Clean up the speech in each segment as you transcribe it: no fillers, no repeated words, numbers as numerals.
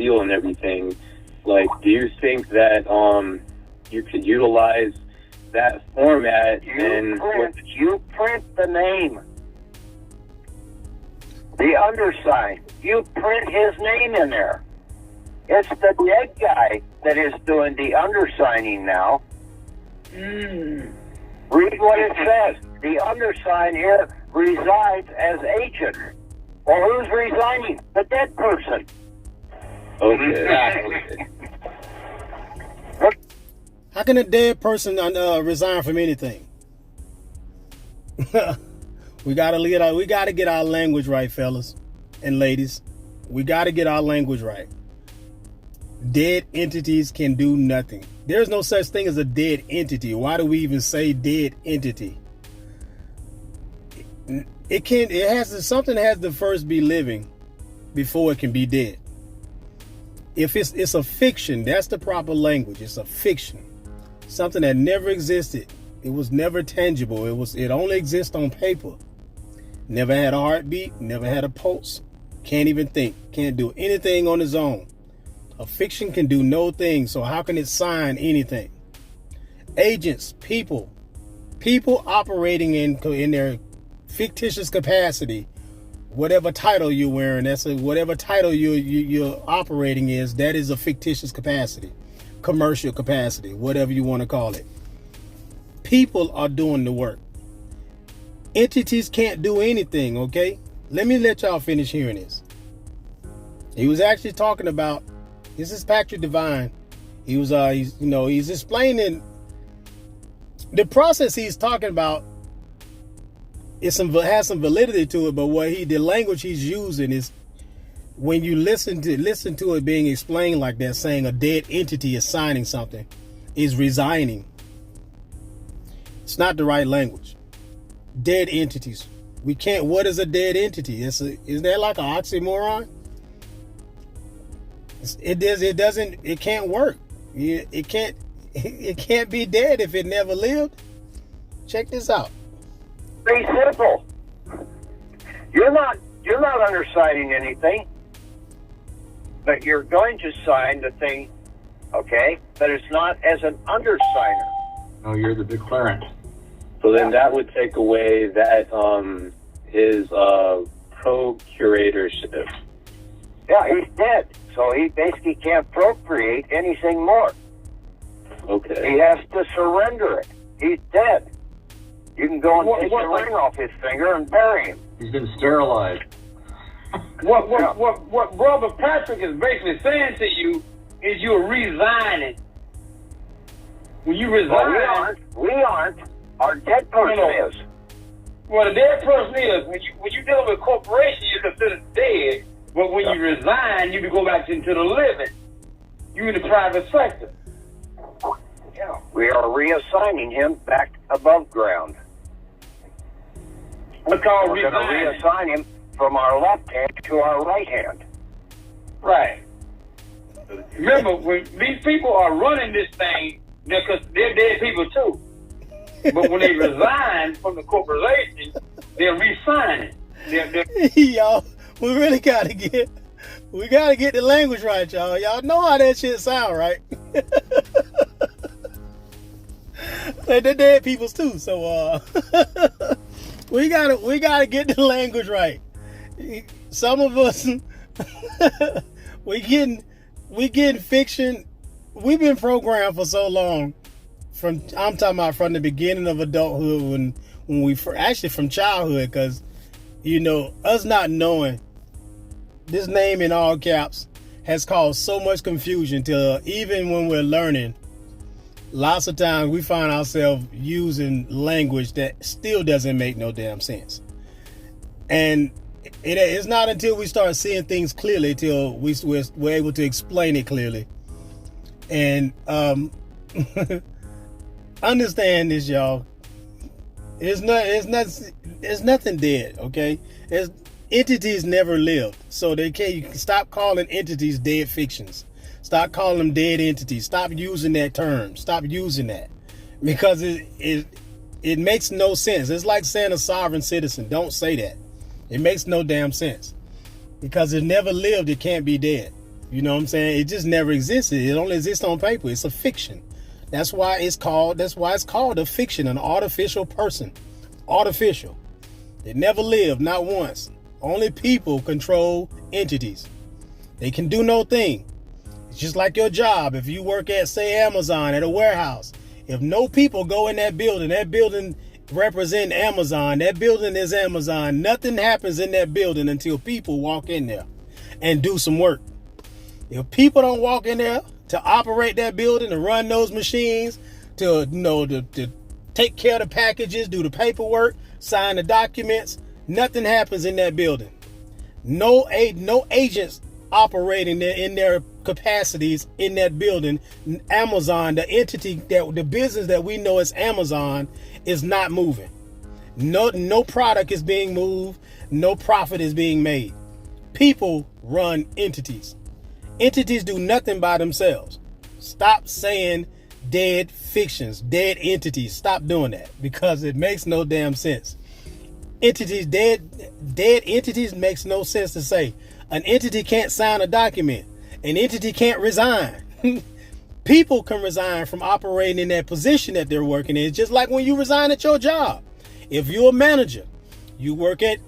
steel and everything. Like, do you think that you could utilize that format you print the name, the undersign. You print his name in there. It's the dead guy that is doing the undersigning now. Read what it says. The undersign here resides as agent. Well, who's resigning? The dead person. Okay. How can a dead person resign from anything? We gotta get our language right, fellas and ladies. We gotta get our language right. Dead entities can do nothing. There's no such thing as a dead entity. Why do we even say dead entity? Something has to first be living before it can be dead. If it's a fiction, that's the proper language. It's a fiction. Something that never existed. It was never tangible. It only exists on paper. Never had a heartbeat, never had a pulse. Can't even think. Can't do anything on its own. A fiction can do no thing, so how can it sign anything? Agents, people operating in their fictitious capacity, whatever title you're wearing, whatever title you're operating is, that is a fictitious capacity, commercial capacity, whatever you want to call it. People are doing the work. Entities can't do anything, okay? Let y'all finish hearing this. He was actually talking about, this is Patrick Devine. He was, he's explaining the process he's talking about. Has some validity to it, but the language he's using is, when you listen to it being explained like that, saying a dead entity is signing something, is resigning. It's not the right language. Dead entities. We can't. What is a dead entity? Is that like an oxymoron? It can't work. It can't be dead if it never lived. Check this out. Very simple. You're not undersigning anything, but you're going to sign the thing, okay? But it's not as an undersigner. No, you're the declarant. So then that would take away that his procuratorship. Yeah, he's dead, so he basically can't procreate anything more. Okay. He has to surrender it. He's dead. You can go and take the ring off his finger and bury him. He's been sterilized. What Brother Patrick is basically saying to you is you're resigning. When you resign, well, we aren't. Our dead person is. Well, the dead person is. When you deal with a corporation, you're considered dead. But when you resign, you can go back into the living. You're in the private sector. Yeah, we are reassigning him back above ground. We're going to reassign him from our left hand to our right hand. Right. Remember, when these people are running this thing, because they're dead people too. But when they resign from the corporation, they're resigning. Y'all, we really gotta get the language right, y'all. Y'all know how that shit sound, right? They're dead peoples too, so we gotta get the language right. Some of us we getting fiction. We've been programmed for so long. I'm talking about from the beginning of adulthood, when we actually from childhood, because us not knowing this name in all caps has caused so much confusion till even when we're learning, lots of times we find ourselves using language that still doesn't make no damn sense. And it's not until we start seeing things clearly till we're able to explain it clearly. And understand this, y'all. It's nothing dead, okay? Entities never lived, so you can stop calling entities dead fictions. Stop calling them dead entities. Stop using that term. Stop using that, because it makes no sense. It's like saying a sovereign citizen. Don't say that. It makes no damn sense, because it never lived. It can't be dead. You know what I'm saying? It just never existed. It only exists on paper. It's a fiction. That's why it's called a fiction, an artificial person. Artificial. They never lived, not once. Only people control entities. They can do no thing. It's just like your job. If you work at, say, Amazon, at a warehouse, if no people go in that building represent Amazon, that building is Amazon. Nothing happens in that building until people walk in there and do some work. If people don't walk in there to operate that building, to run those machines, to take care of the packages, do the paperwork, sign the documents, nothing happens in that building. No agents operating in their capacities in that building. Amazon, the entity, the business that we know as Amazon, is not moving. No product is being moved. No profit is being made. People run entities. Entities do nothing by themselves. Stop saying dead fictions, dead entities. Stop doing that, because it makes no damn sense. Dead entities makes no sense to say. An entity can't sign a document. An entity can't resign. People can resign from operating in that position that they're working in. Just like when you resign at your job. If you're a manager, you work at,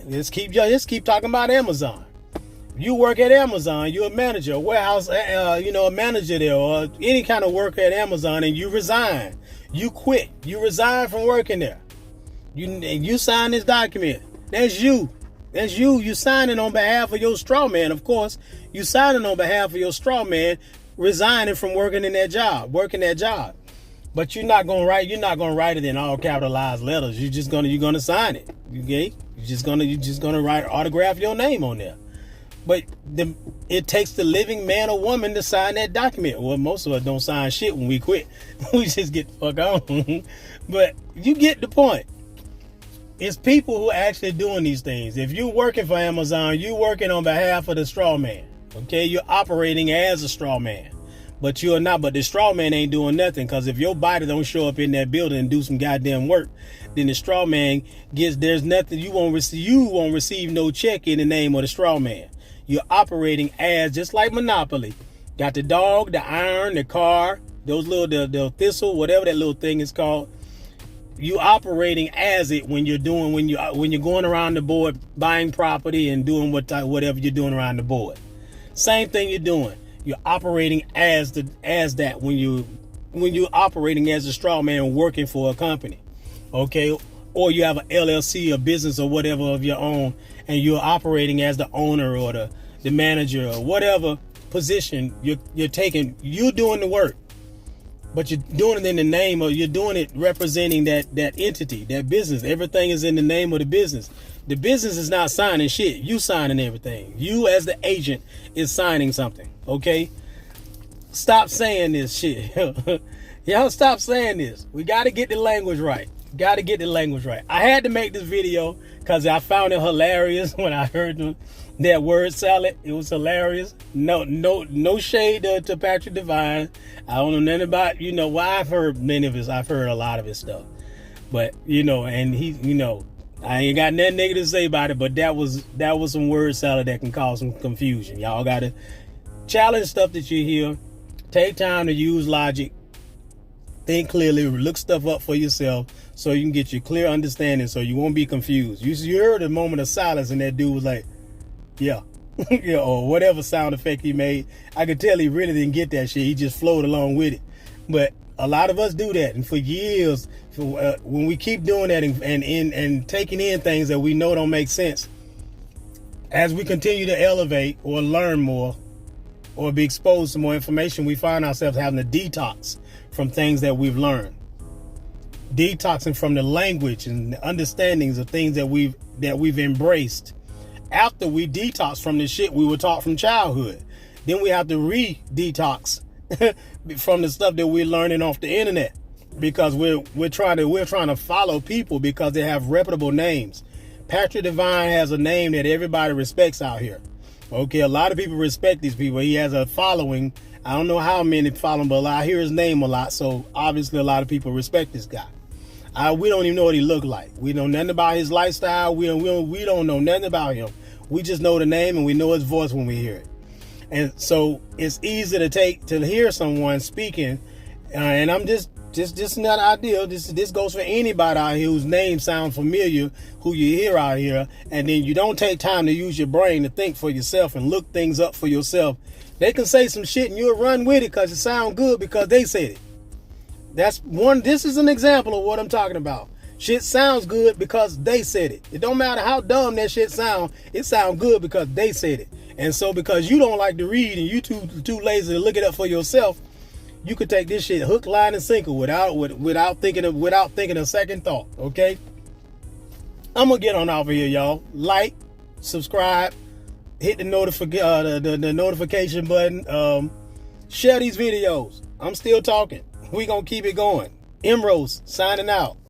let's keep talking about Amazon. You work at Amazon, you're a manager, a warehouse, a manager there, or any kind of worker at Amazon, and you resign. You quit. You resign from working there. You sign this document. That's you. That's you. You signing on behalf of your straw man, of course. You signing on behalf of your straw man, resigning from working that job. But you're not gonna write it in all capitalized letters. You're gonna sign it. Okay? You're just gonna write, autograph your name on there. But it takes the living man or woman to sign that document. Well, most of us don't sign shit when we quit. We just get the fuck on. But you get the point. It's people who are actually doing these things. If you're working for Amazon, you're working on behalf of the straw man. Okay? You're operating as a straw man. But you're not. But the straw man ain't doing nothing, because if your body don't show up in that building and do some goddamn work, then the straw man there's nothing. You won't receive no check in the name of the straw man. You're operating as, just like Monopoly. Got the dog, the iron, the car, those little, the thistle, whatever that little thing is called. You operating as it when you're going around the board buying property and doing whatever you're doing around the board. Same thing you're doing. You're operating as that when you're operating as a straw man working for a company. Okay? Or you have an LLC, a business or whatever of your own, and you're operating as the owner or the manager or whatever position you're taking. You're doing the work, but you're doing it in the name of, you're doing it representing that entity, that business. Everything is in the name of the business. The business is not signing shit. You signing everything. You as the agent is signing something. Okay? Stop saying this shit. Y'all stop saying this. We got to get the language right. I had to make this video because I found it hilarious when I heard that word salad. It was hilarious. No shade to Patrick Devine. I don't know nothing about, why I've heard a lot of his stuff. But, and he, I ain't got nothing negative to say about it, but that was some word salad that can cause some confusion. Y'all got to challenge stuff that you hear. Take time to use logic. Think clearly. Look stuff up for yourself so you can get your clear understanding so you won't be confused. You heard a moment of silence and that dude was like, yeah. Yeah, or whatever sound effect he made. I could tell he really didn't get that shit. He just flowed along with it. But a lot of us do that. And for years, when we keep doing that and taking in things that we know don't make sense, as we continue to elevate or learn more or be exposed to more information, we find ourselves having to detox from things that we've learned. Detoxing from the language and the understandings of things that we've embraced. After we detox from the shit we were taught from childhood, then we have to re-detox from the stuff that we're learning off the internet, because we're trying to follow people because they have reputable names. Patrick Devine has a name that everybody respects out here. Okay, a lot of people respect these people. He has a following. I don't know how many follow him, but I hear his name a lot, so obviously a lot of people respect this guy. We don't even know what he looked like. We know nothing about his lifestyle. We don't know nothing about him. We just know the name and we know his voice when we hear it. And so it's easy to hear someone speaking, and I'm just not ideal. This goes for anybody out here whose name sounds familiar, who you hear out here, and then you don't take time to use your brain to think for yourself and look things up for yourself. They can say some shit and you'll run with it because it sounds good because they said it. This is an example of what I'm talking about. Shit sounds good because they said it. It don't matter how dumb that shit sound, it sounds good because they said it. And so because you don't like to read and you too lazy to look it up for yourself, you could take this shit hook, line, and sinker without thinking a second thought. Okay, I'm gonna get on off of here, y'all. Like, subscribe, hit the notification button. Share these videos. I'm still talking. We gonna keep it going. Emrose signing out.